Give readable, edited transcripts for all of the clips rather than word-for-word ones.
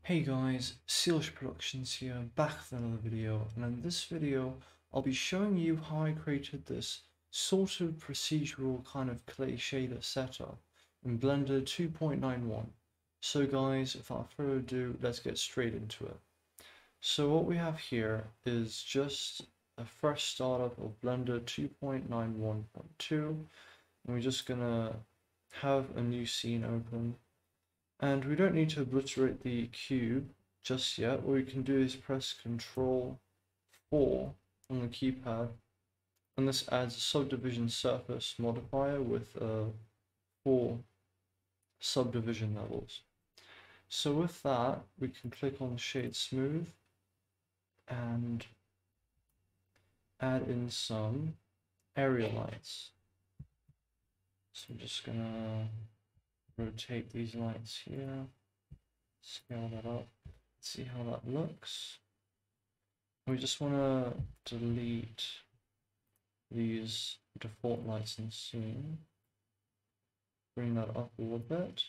Hey guys, Sealish Productions here, back with another video, and in this video I'll be showing you how I created this sort of procedural kind of clay shader setup in Blender 2.91. So guys, without further ado, let's get straight into it. So what we have here is just a fresh startup of Blender 2.91.2, and we're just gonna have a new scene open. And we don't need to obliterate the cube just yet. What we can do is press Ctrl 4 on the keypad, and this adds a subdivision surface modifier with 4 subdivision levels. So with that, we can click on Shade Smooth and add in some area lights. So I'm just gonna rotate these lights here, scale that up, see how that looks. We just want to delete these default lights in the scene, bring that up a little bit,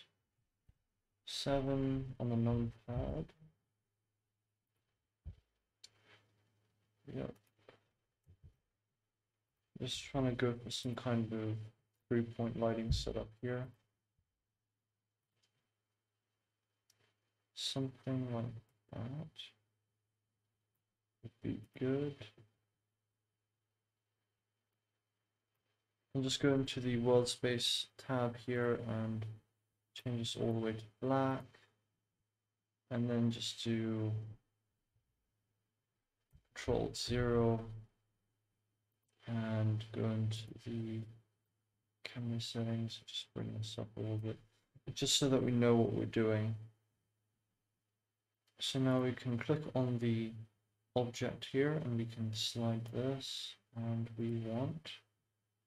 7 on the numpad, yep. Just trying to go for some kind of 3-point lighting setup here. Something like that would be good. I'll just go into the world space tab here and change this all the way to black, and then just do Ctrl-0 and go into the camera settings, just bring this up a little bit, just so that we know what we're doing. So now we can click on the object here and we can slide this, and we want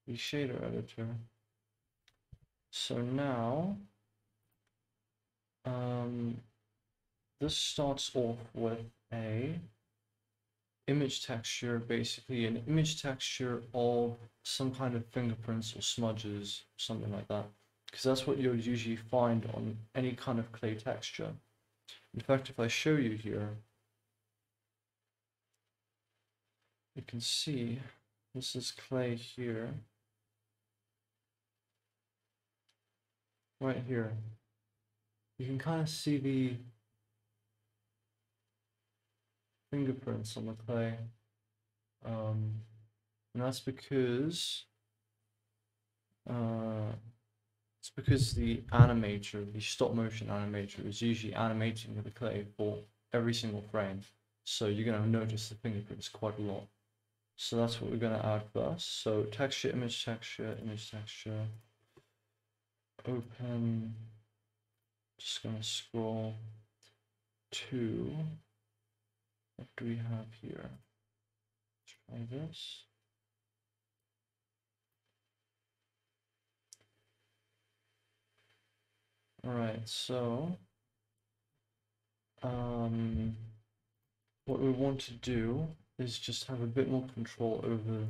the shader editor. So now this starts off with a image texture, basically an image texture of some kind of fingerprints or smudges, something like that, because that's what you'll usually find on any kind of clay texture. In fact, if I show you here, you can see this is clay here, right here. You can kind of see the fingerprints on the clay, and that's because it's because the animator, the stop motion animator, is usually animating the clay for every single frame. So you're going to notice the fingerprints quite a lot. So that's what we're going to add first. So texture, image texture, open. Just going to scroll to, what do we have here? Let's try this. Alright, so what we want to do is just have a bit more control over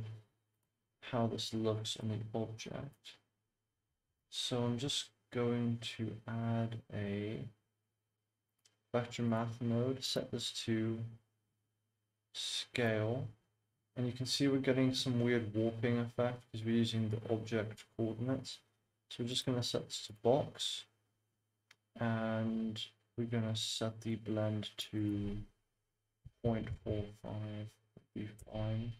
how this looks on the object. So I'm just going to add a vector math node, set this to scale, and you can see we're getting some weird warping effect because we're using the object coordinates. So we're just going to set this to box, and we're going to set the blend to 0.45, would be fine.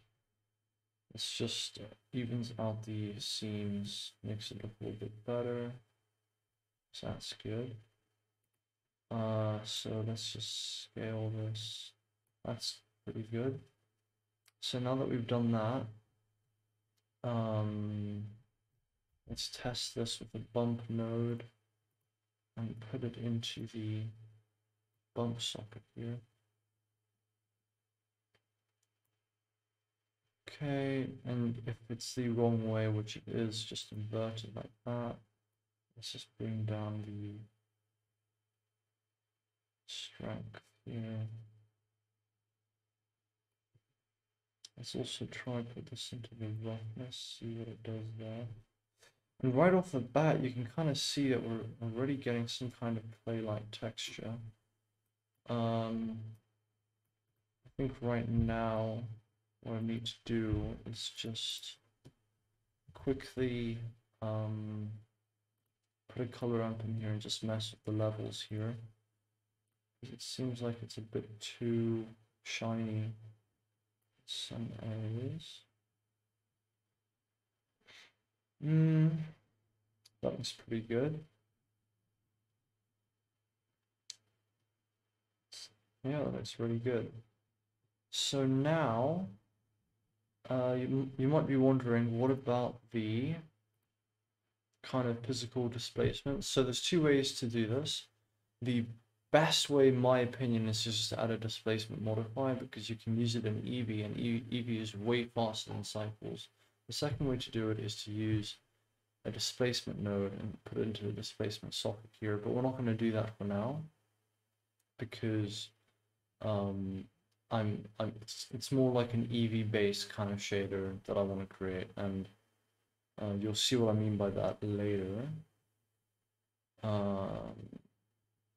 It's just evens out the seams, makes it look a little bit better. So that's good. So let's just scale this. That's pretty good. So now that we've done that, let's test this with the bump node and put it into the bump socket here. Okay, and if it's the wrong way, which it is, just invert it like that. Let's just bring down the strength here. Let's also try put this into the roughness, see what it does there. And right off the bat, you can kind of see that we're already getting some kind of clay-like texture. I think right now what I need to do is just quickly put a color ramp in here and just mess with the levels here. It seems like it's a bit too shiny in some areas. That looks pretty good. Yeah, that looks really good. So now, you might be wondering, what about the kind of physical displacement? So there's two ways to do this. The best way, in my opinion, is just to add a displacement modifier because you can use it in Eevee, and Eevee is way faster than Cycles. The second way to do it is to use a displacement node and put it into the displacement socket here, but we're not going to do that for now because it's more like an Eevee based kind of shader that I want to create, and you'll see what I mean by that later.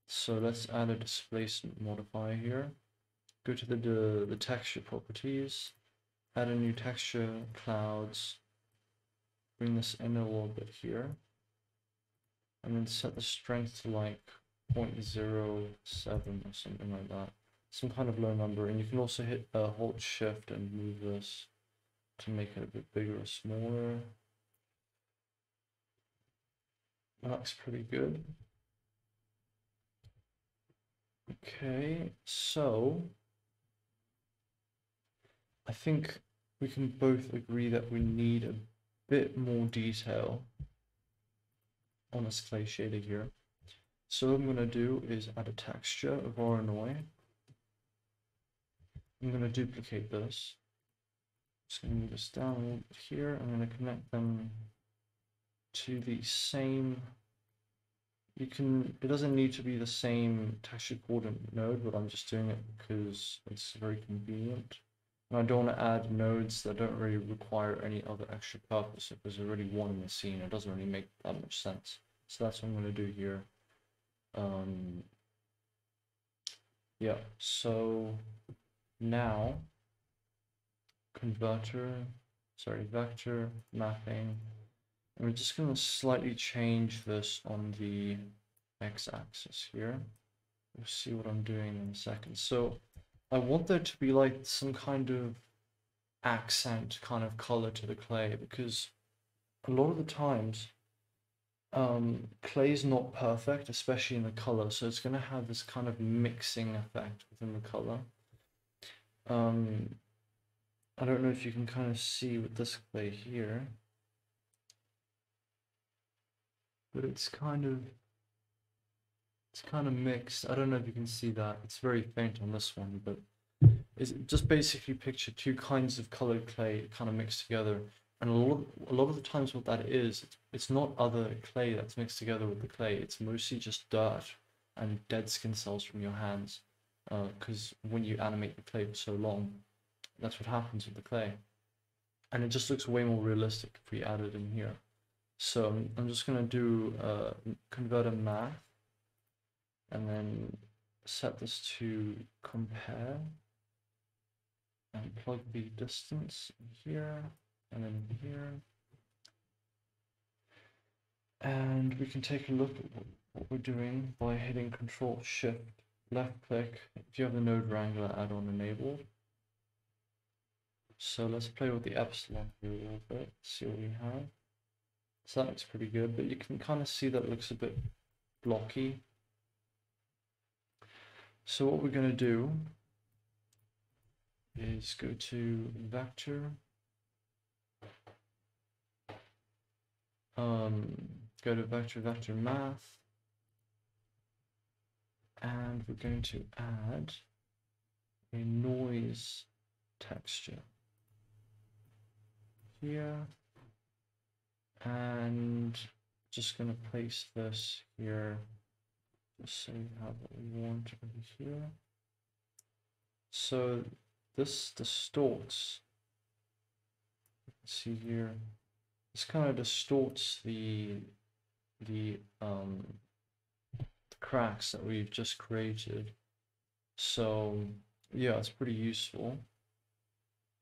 So let's add a displacement modifier here. Go to the texture properties, add a new texture, clouds, bring this in a little bit here, and then set the strength to like 0.07 or something like that. Some kind of low number, and you can also hit hold shift and move this to make it a bit bigger or smaller. That looks pretty good. Okay, so I think we can both agree that we need a bit more detail on this clay shader here. So what I'm going to do is add a texture of Voronoi. I'm going to duplicate this. Just going to move this down a little bit here. I'm going to connect them to the same. It doesn't need to be the same texture coordinate node, but I'm just doing it because it's very convenient. And I don't want to add nodes that don't really require any other extra purpose. If there's already one in the scene, it doesn't really make that much sense. So that's what I'm going to do here. Yeah, so now vector mapping. And we're just going to slightly change this on the x-axis here. We'll see what I'm doing in a second. So I want there to be like some kind of accent kind of color to the clay, because a lot of the times clay is not perfect, especially in the color, so it's going to have this kind of mixing effect within the color. I don't know if you can kind of see with this clay here, but it's kind of mixed. I don't know if you can see that. It's very faint on this one, but it's just basically picture two kinds of colored clay kind of mixed together. And a lot of the times what that is, it's not other clay that's mixed together with the clay. It's mostly just dirt and dead skin cells from your hands. Because when you animate the clay for so long, that's what happens with the clay. And it just looks way more realistic if we add it in here. So I'm just going to do converter math and then set this to compare and plug the distance here and then here. And we can take a look at what we're doing by hitting Control Shift left click if you have the Node Wrangler add-on enabled. So let's play with the epsilon here a little bit, see what we have. So that looks pretty good, but you can kind of see that it looks a bit blocky. So what we're going to do is go to vector, go to vector math, and we're going to add a noise texture here, and just going to place this here just so we have what we want over here. So this distorts, let's see here, this kind of distorts the cracks that we've just created. So yeah, it's pretty useful,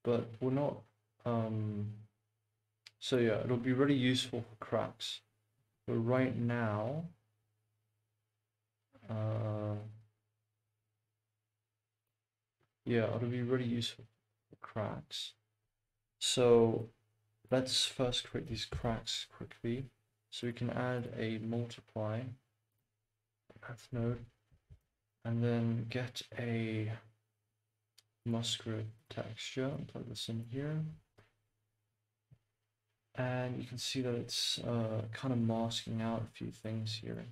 but we're not, so yeah, it'll be really useful for cracks. But right now, yeah, it'll be really useful for cracks. So let's first create these cracks quickly. So we can add a multiply path node and then get a muskrat texture and plug this in here. And you can see that it's kind of masking out a few things here.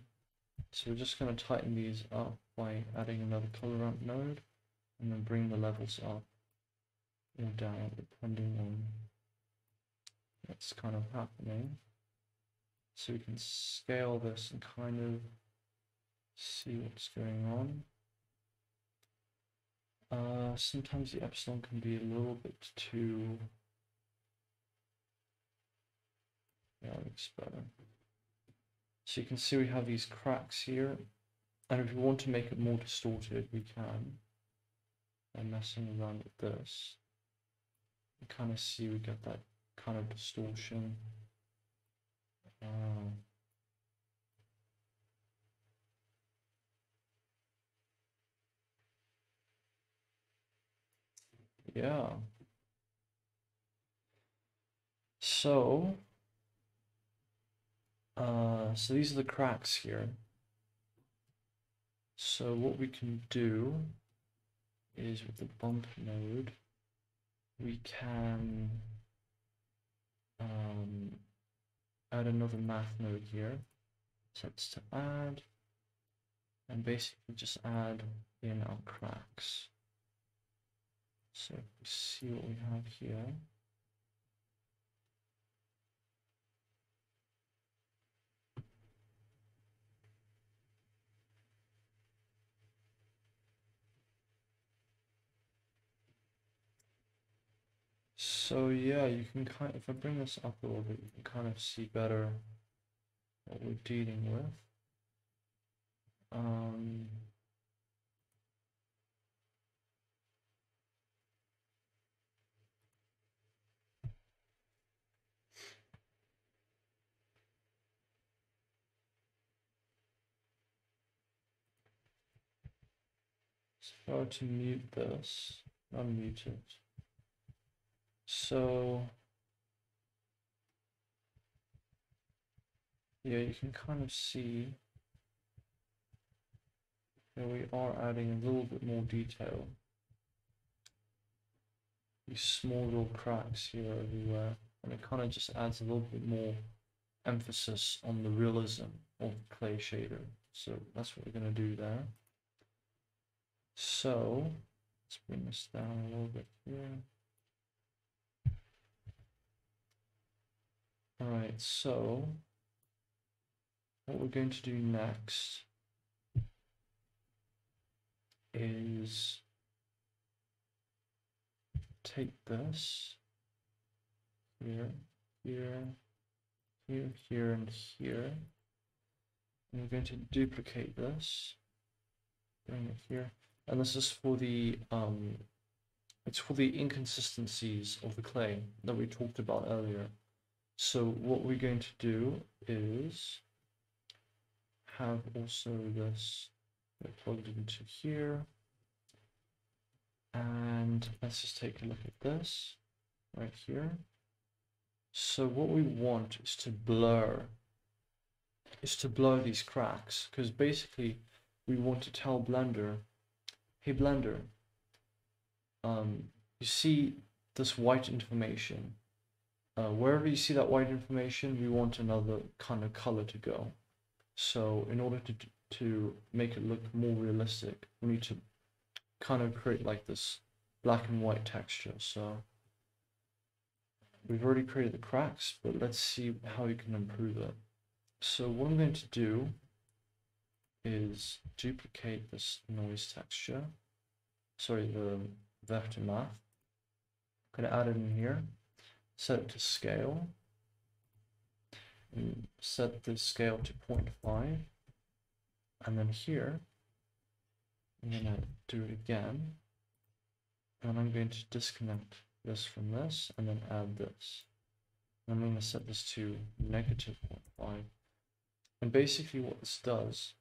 So we're just going to tighten these up by adding another Coloramp node and then bring the levels up or down depending on what's kind of happening. So we can scale this and kind of see what's going on. Sometimes the epsilon can be a little bit too, yeah, it looks better. So you can see we have these cracks here, and if we want to make it more distorted, we can by messing around with this. You kind of see we get that kind of distortion. Yeah. So these are the cracks here. So what we can do is with the bump node, we can add another math node here, sets to add, and basically just add in our cracks. So if we see what we have here. So yeah, you can kind of, if I bring this up a little bit, you can kind of see better what we're dealing with. So if I were to mute this, unmute it. So yeah, you can kind of see that we are adding a little bit more detail. These small little cracks here everywhere, and it kind of just adds a little bit more emphasis on the realism of the clay shader. So that's what we're going to do there. So let's bring this down a little bit here. Alright, so what we're going to do next is take this here, here, here, here, and here, and we're going to duplicate this, bring it here, and this is for the it's for the inconsistencies of the clay that we talked about earlier. So what we're going to do is have also this plugged into here, and let's just take a look at this right here. So what we want is to blur these cracks, because basically we want to tell Blender, hey Blender, you see this white information. Wherever you see that white information, we want another kind of color to go. So in order to make it look more realistic, we need to kind of create like this black and white texture. So we've already created the cracks, but let's see how we can improve it. So what I'm going to do is duplicate this noise texture, sorry, the vector math. I'm going to add it in here, set it to scale, and set the scale to 0.5, and then here I'm going to do it again, and I'm going to disconnect this from this, and then add this. I'm going to set this to -0.5. And basically what this does,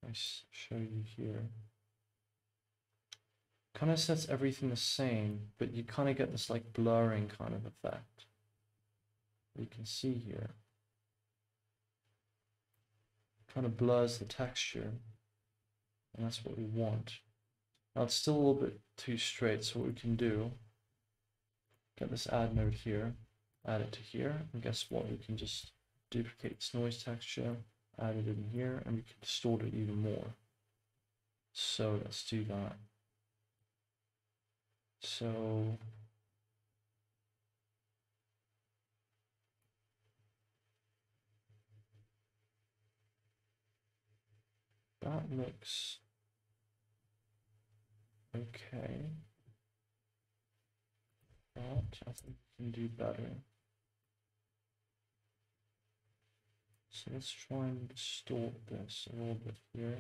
I show you here, kind of sets everything the same, but you kind of get this like blurring kind of effect. You can see here, kind of blurs the texture, and that's what we want. Now it's still a little bit too straight, so what we can do, get this add node here, add it to here, and guess what? We can just duplicate this noise texture, add it in here, and we can distort it even more. So let's do that. So that looks okay, but I think we can do better. So let's try and distort this a little bit here.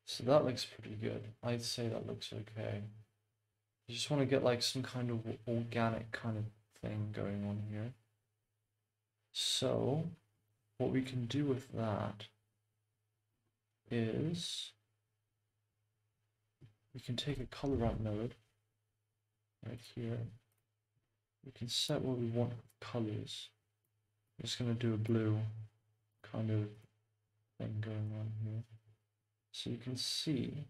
So that looks pretty good. I'd say that looks okay. You just want to get like some kind of organic kind of thing going on here. So what we can do with that is we can take a Coloramp node right here. We can set what we want with colors. I'm just going to do a blue kind of thing going on here. So you can see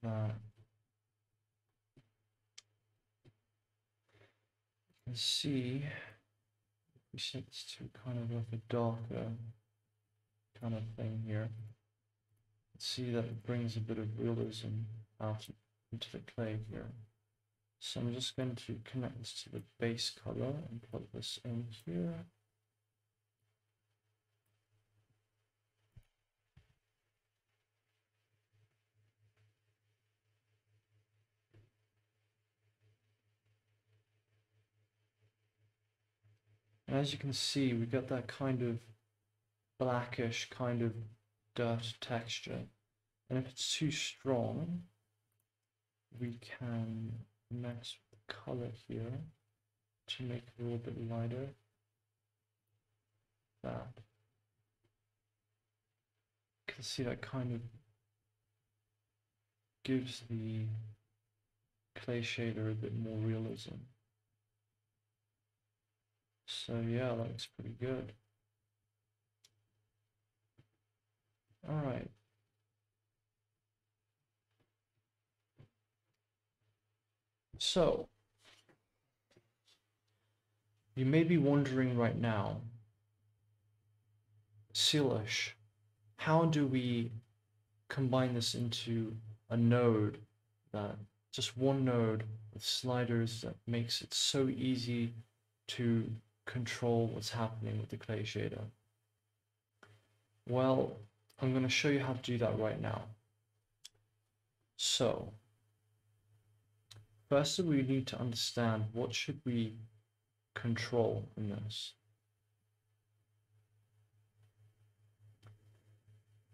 that we set this to kind of like a darker kind of thing here. See that it brings a bit of realism out into the clay here. So I'm just going to connect this to the base color and plug this in here. And as you can see, we got that kind of blackish kind of dirt texture. And if it's too strong, we can mess with the color here to make it a little bit lighter. That. You can see that kind of gives the clay shader a bit more realism. So yeah, that looks pretty good. Alright. So, you may be wondering right now, Sealish, how do we combine this into a node, that just one node with sliders that makes it so easy to control what's happening with the clay shader? Well, I'm going to show you how to do that right now. So, first we need to understand what should we control in this.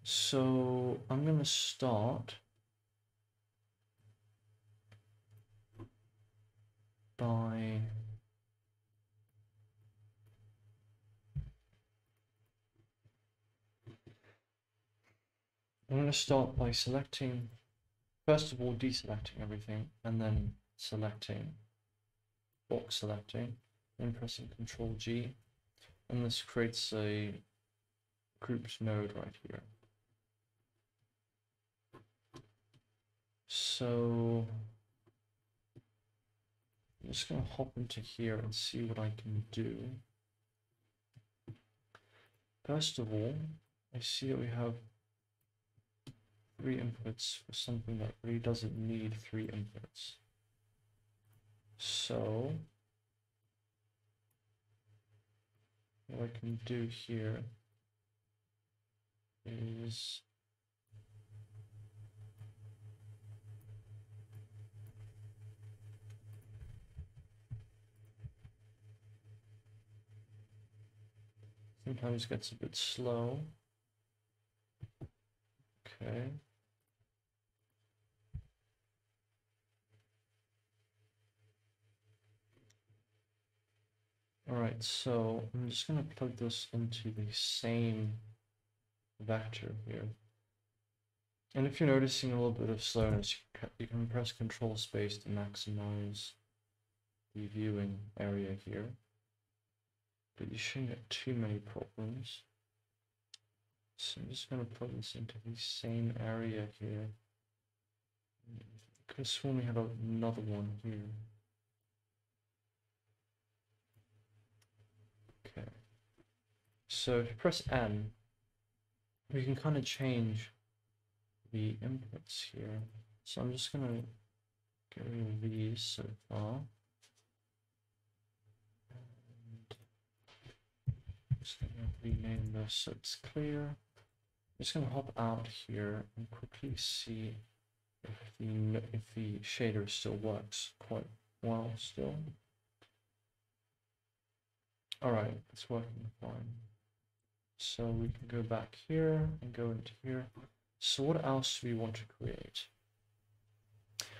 So I'm going to start by selecting, first of all, deselecting everything, and then box selecting, then pressing Ctrl G, and this creates a grouped node right here. So I'm just going to hop into here and see what I can do. First of all, I see that we have 3 inputs for something that really doesn't need 3 inputs. So what I can do here is Sometimes it gets a bit slow. Okay. Alright, so I'm just going to plug this into the same vector here. And if you're noticing a little bit of slowness, you can press Control Space to maximize the viewing area here. But you shouldn't get too many problems. So I'm just going to plug this into the same area here. I could have sworn we had another one here. Okay. So if you press N, we can kind of change the inputs here. So I'm just going to get rid of these so far. And I'm just going to rename this so it's clear. I'm just going to hop out here and quickly see if the shader still works quite well still. Alright, it's working fine. So we can go back here and go into here. So what else do we want to create?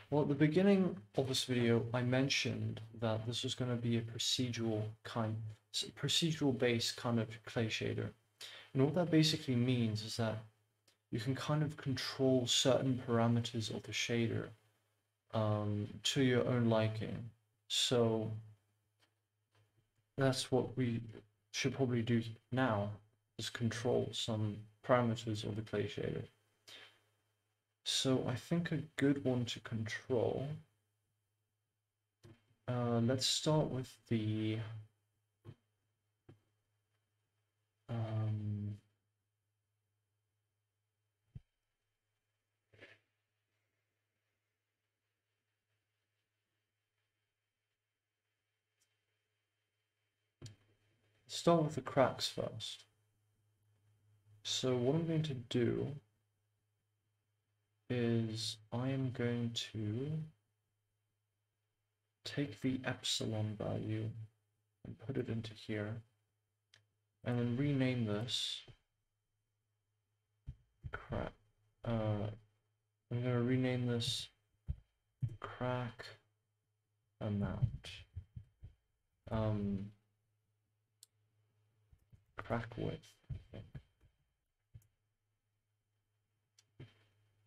Well, at the beginning of this video, I mentioned that this was going to be a procedural based kind of clay shader. And what that basically means is that you can kind of control certain parameters of the shader to your own liking. So that's what we should probably do now, is control some parameters of the clay shader. So I think a good one to control, let's start with the start with the cracks first. So what I'm going to do is I am going to take the epsilon value and put it into here, and then rename this crack. I'm going to rename this crack amount. Crack width, I think.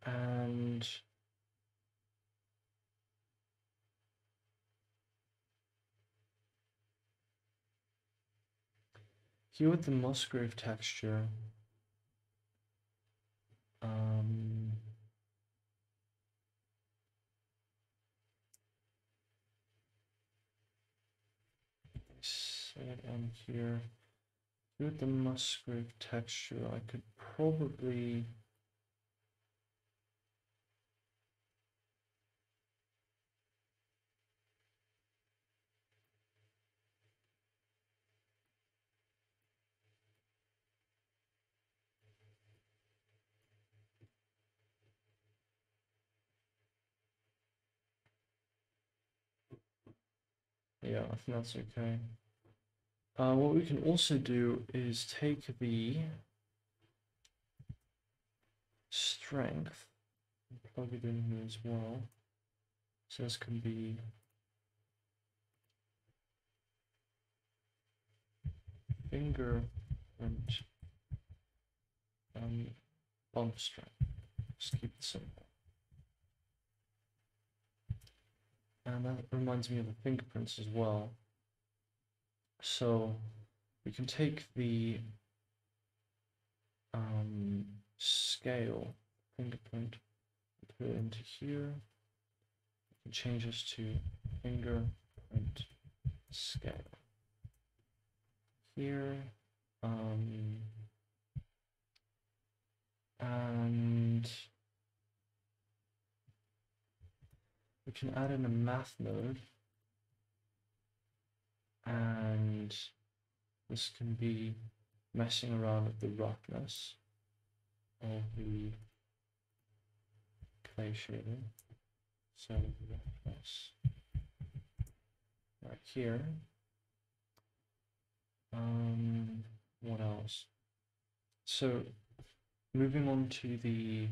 And here with the Musgrave texture, set it on here. Here with the Musgrave texture, I could probably yeah, I think that's okay. What we can also do is take the strength and plug it in here as well. So this can be fingerprint bump strength. Just keep it simple. And that reminds me of the fingerprints as well. So we can take the scale fingerprint, put it into here. We can change this to fingerprint scale. Here, and we can add in a math node, and this can be messing around with the roughness of the clay shader. So roughness right here. What else? nice. So moving on to the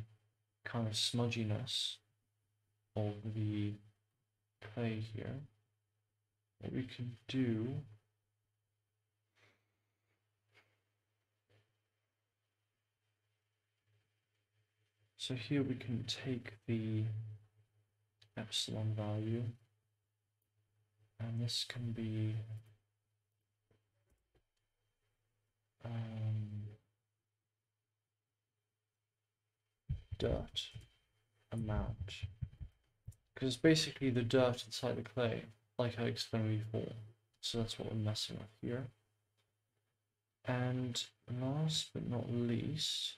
kind of smudginess of the clay here, what we can do so here we can take the epsilon value, and this can be dirt amount, because it's basically the dirt inside the clay, like I explained before. So that's what we're messing with here. And last but not least,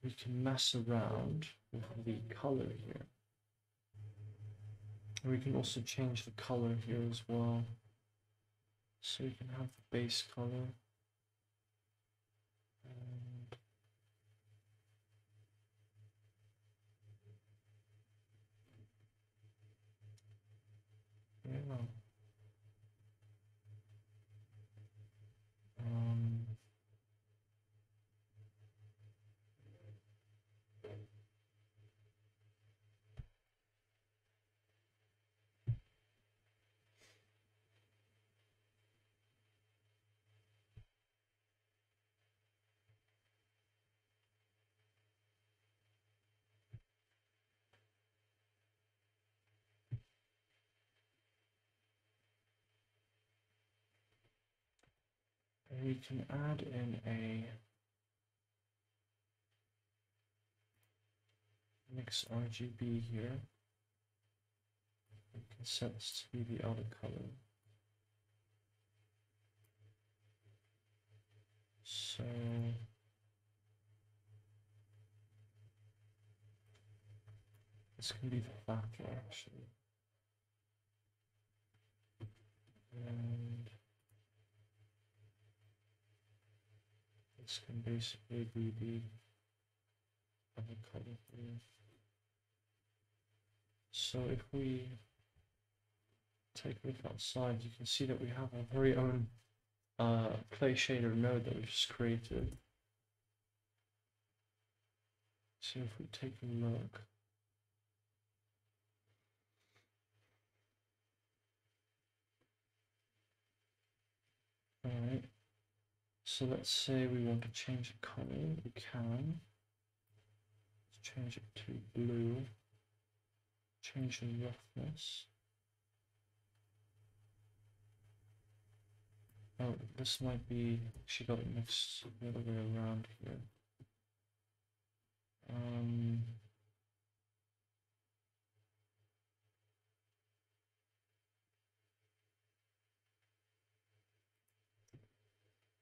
we can mess around with the color here. We can also change the color here as well. So we can have the base color. And yeah. We can add in a mix RGB here. We can set this to be the other color. So this can be the factor actually. And this can basically be the other color here. So if we take a look outside, you can see that we have our very own clay shader node that we just created. So if we take a look, alright, so let's say we want to change the color, we can. Let's change it to blue, change the roughness. Oh, this might be, she got it mixed the other way around here.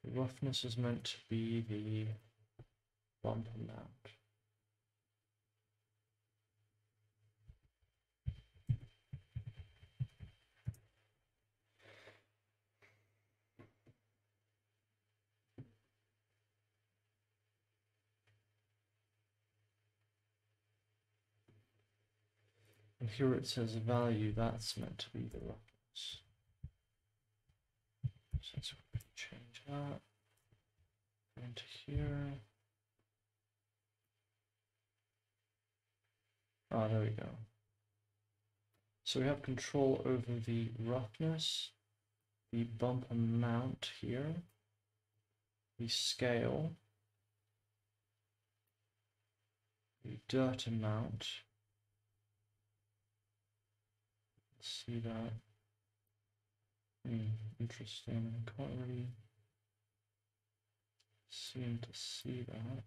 The roughness is meant to be the bump amount. And here it says value, that's meant to be the roughness. So let's change that. Go into here. Ah, there we go. So we have control over the roughness, the bump amount here, the scale, the dirt amount. Let's see that. Interesting. I can't really seem to see that.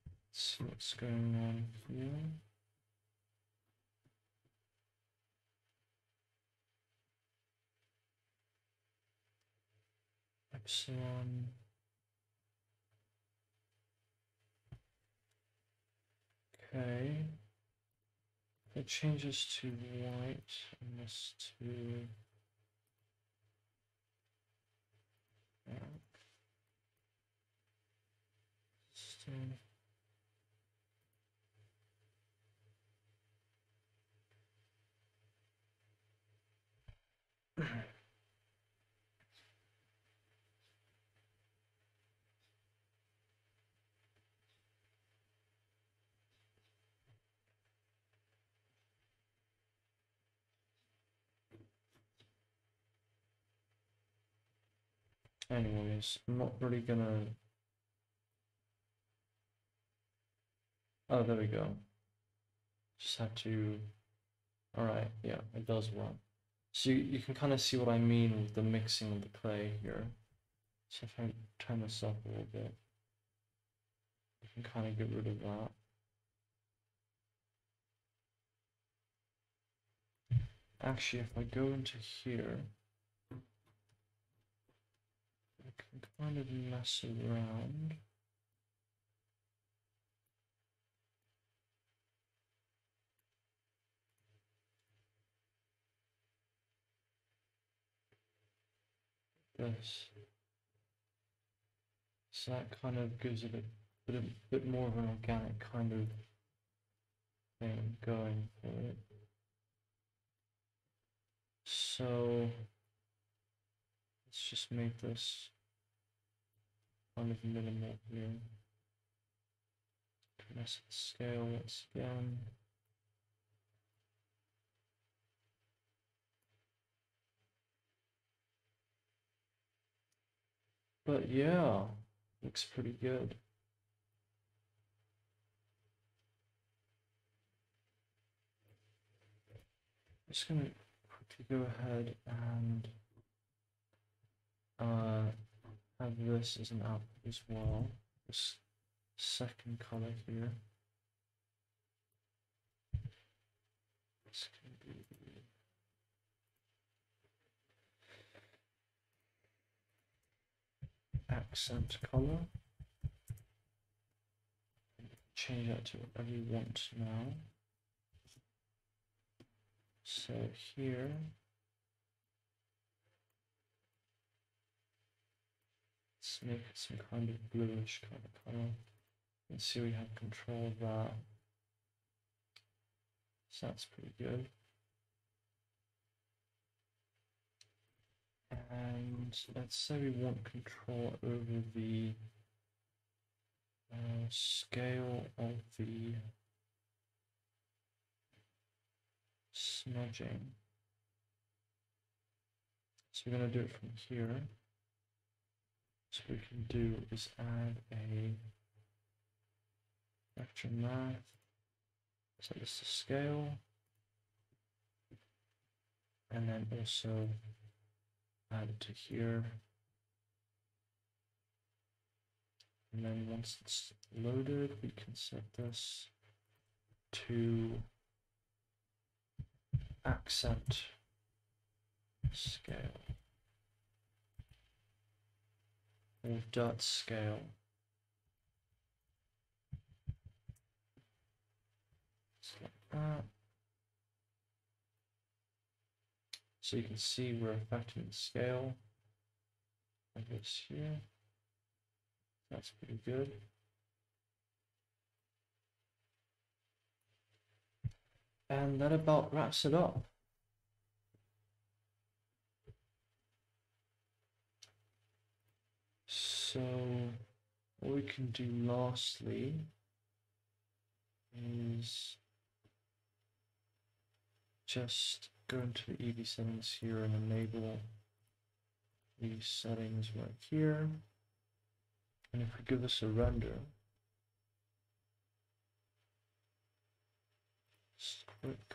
Let's see what's going on here. Epsilon. Okay. It changes to white and this to black. So Anyways, I'm not really gonna... Oh, there we go. Just had to... Alright, yeah, it does work. So you can kind of see what I mean with the mixing of the clay here. So if I turn this up a little bit, you can kind of get rid of that. Actually, if I go into here, I can kind of mess around. This. So that kind of gives it a bit more of an organic kind of thing going for it. So let's just make this kind of minimal here. Mess with the scale once again. But yeah, looks pretty good. I'm just gonna quickly go ahead and have this as an output as well. This second color here. This can be accent color. Change that to whatever you want now. So here, let's make it some kind of bluish kind of color. You can see we have control of that. So that's pretty good. And let's say we want control over the scale of the smudging. So we're going to do it from here. So what we can do is add a vector math. Set this to scale. And then also add it to here. And then once it's loaded, we can set this to accent scale or dot scale. Just like that. So you can see we're affecting the scale like this here. That's pretty good. And that about wraps it up. So what we can do lastly is just go into the Eevee settings here and enable these settings right here. And if we give this a render, just quick.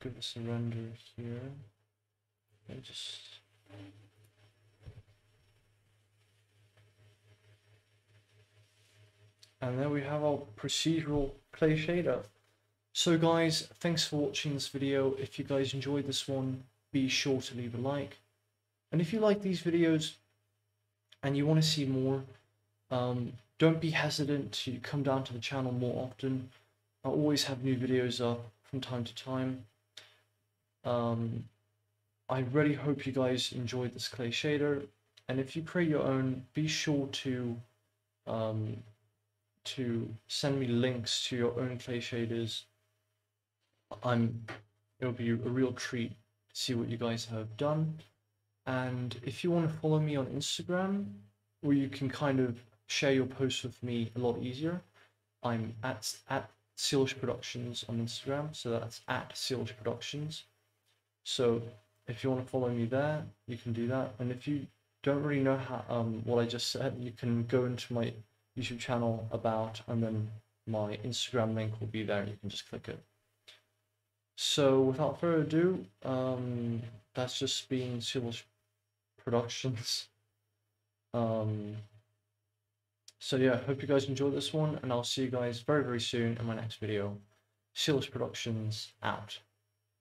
Give this a render here. And just and there we have our procedural clay shader. So guys, thanks for watching this video. If you guys enjoyed this one, be sure to leave a like. And if you like these videos and you want to see more, don't be hesitant to come down to the channel more often. I always have new videos up from time to time. I really hope you guys enjoyed this clay shader. And if you create your own, be sure to send me links to your own clay shaders. It'll be a real treat to see what you guys have done. And if you want to follow me on Instagram, where you can kind of share your posts with me a lot easier, I'm at Sealish Productions on Instagram, so that's at Sealish Productions. So if you want to follow me there, you can do that. And if you don't really know how what I just said, you can go into my YouTube channel about, and then my Instagram link will be there. You can just click it. So without further ado, that's just been Sealish Productions. So yeah, hope you guys enjoyed this one, and I'll see you guys very, very soon in my next video. Sealish Productions out.